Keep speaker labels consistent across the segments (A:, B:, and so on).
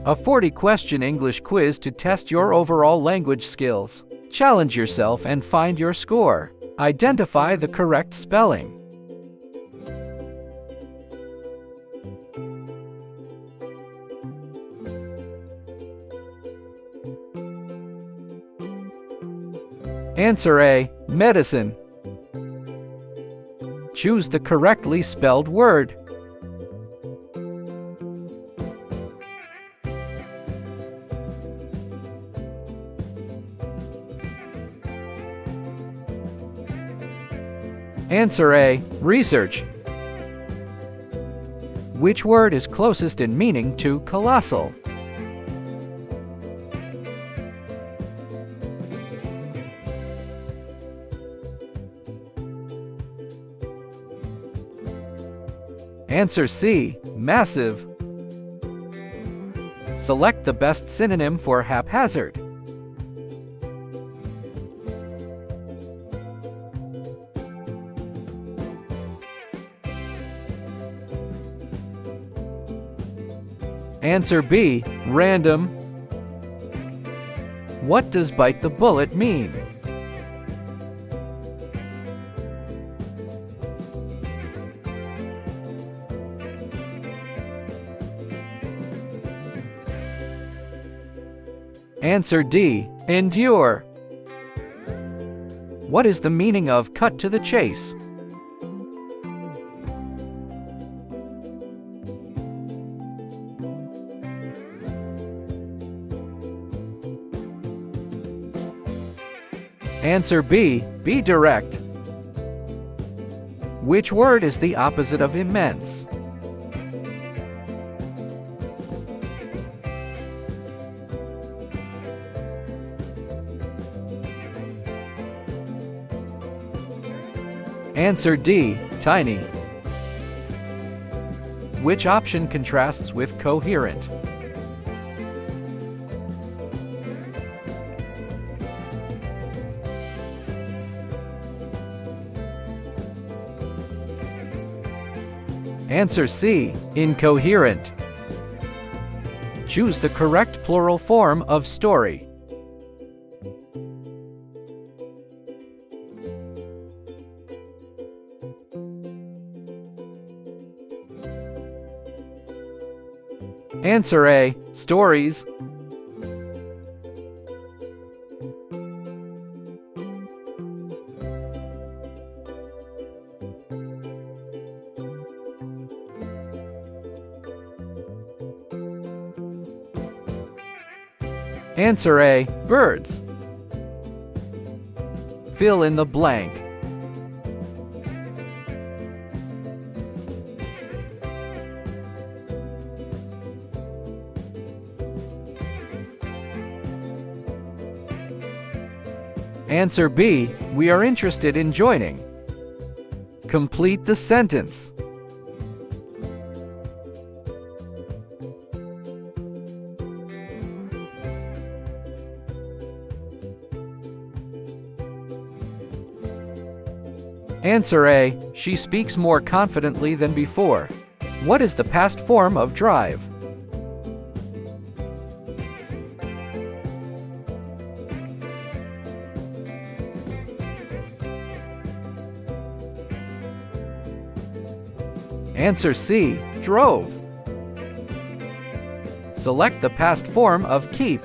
A: A 40-question English quiz to test your overall language skills. Challenge yourself and find your score. Identify the correct spelling. Answer A. Medicine. Choose the correctly spelled word. Answer A. Research. Which word is closest in meaning to colossal? Answer C. Massive. Select the best synonym for haphazard. Answer B. Random. What does bite the bullet mean? Answer D. Endure. What is the meaning of cut to the chase? Answer B. Be direct. Which word is the opposite of immense? Answer D. Tiny. Which option contrasts with coherent? Answer C. Incoherent. Choose the correct plural form of story. Answer A. Stories. Answer A. Birds. Fill in the blank. Answer B. We are interested in joining. Complete the sentence. Answer A. She speaks more confidently than before. What is the past form of drive? Answer C. Drove. Select the past form of keep.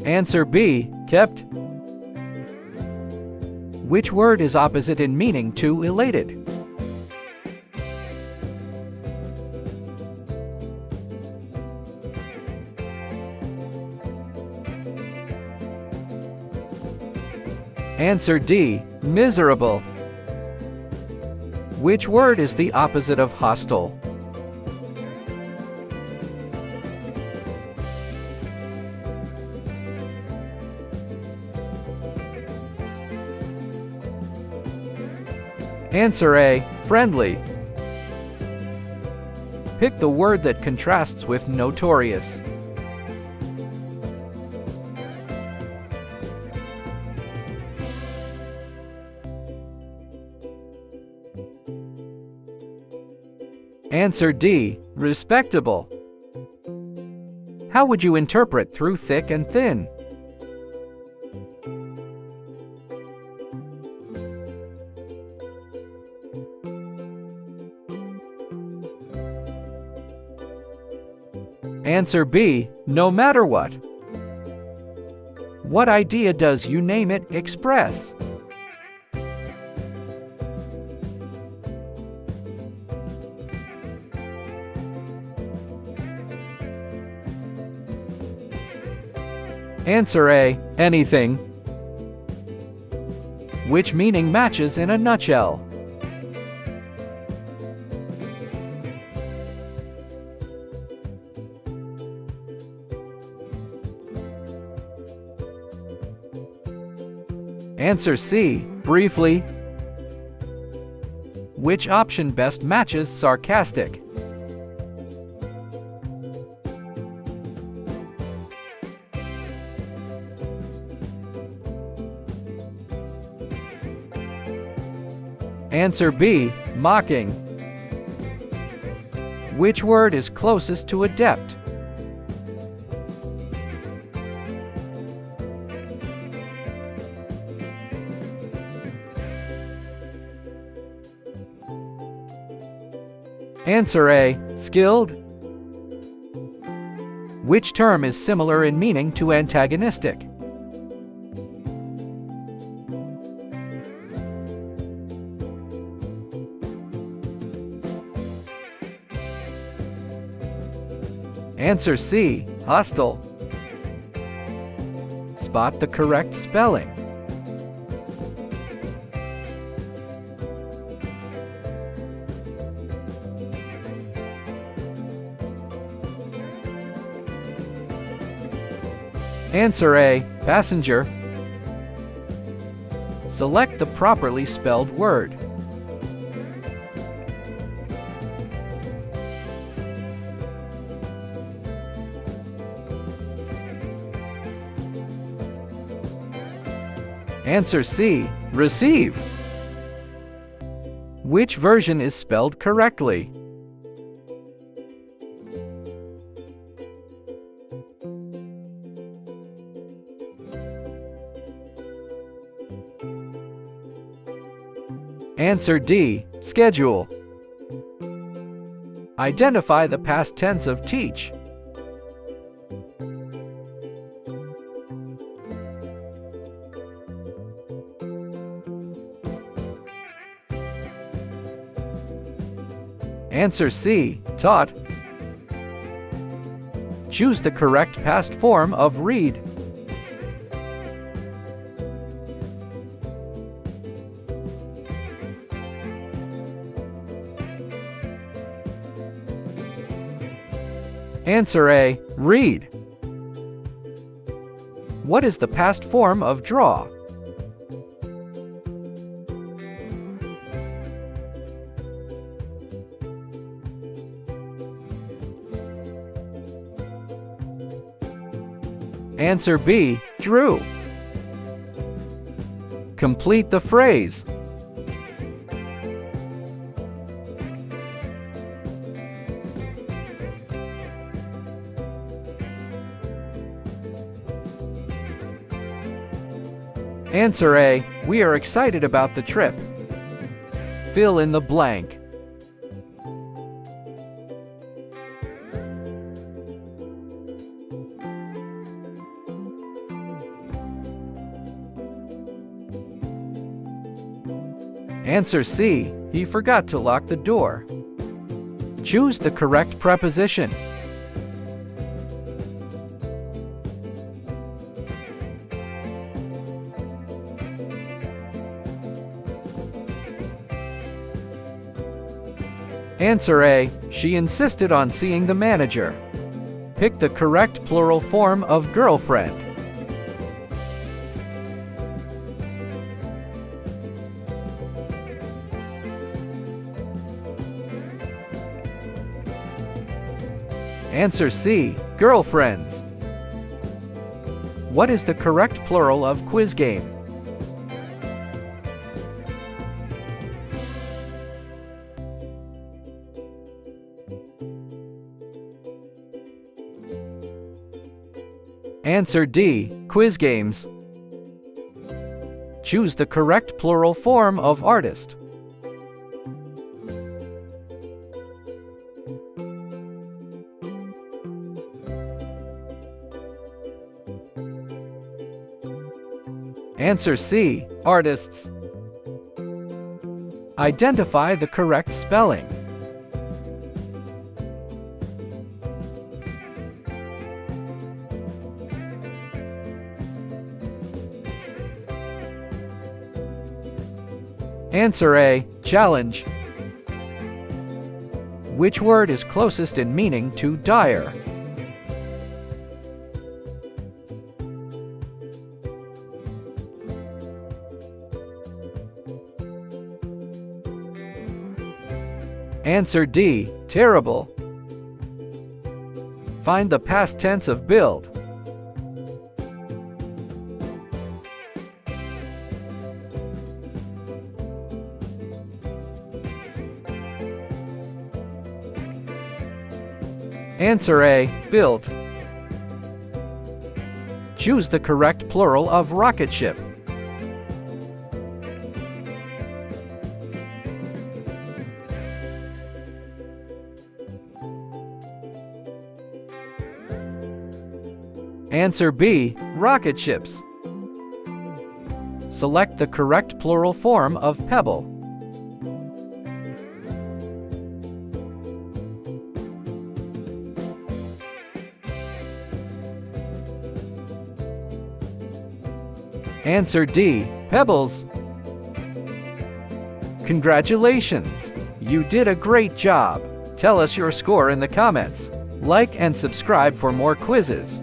A: Answer B. Kept. Which word is opposite in meaning to elated? Answer D. Miserable. Which word is the opposite of hostile? Answer A. Friendly. Pick the word that contrasts with notorious. Answer D. Respectable. How would you interpret through thick and thin? Answer B. No matter what. What idea does "you name it" express? Answer A. Anything. Which meaning matches in a nutshell? Answer C. Briefly. Which option best matches sarcastic? Answer B. Mocking. Which word is closest to adept? Answer A. Skilled. Which term is similar in meaning to antagonistic? Answer C. Hostile. Spot the correct spelling. Answer A. Passenger. Select the properly spelled word. Answer C. Receive. Which version is spelled correctly? Answer D. Schedule. Identify the past tense of teach. Answer C. Taught. Choose the correct past form of read. Answer A. Read. What is the past form of draw? Answer B. Drew. Complete the phrase. Answer A. We are excited about the trip. Fill in the blank. Answer C. He forgot to lock the door. Choose the correct preposition. Answer A. She insisted on seeing the manager. Pick the correct plural form of girlfriend. Answer C. Girlfriends. What is the correct plural of quiz game? Answer D. Quiz games. Choose the correct plural form of artist. Answer C. Artists. Identify the correct spelling. Answer A. Challenge. Which word is closest in meaning to dire? Answer D. Terrible. Find the past tense of build. Answer A. Built. Choose the correct plural of rocket ship. Answer B. Rocket ships. Select the correct plural form of pebble. Answer D. Pebbles. Congratulations! You did a great job! Tell us your score in the comments. Like and subscribe for more quizzes.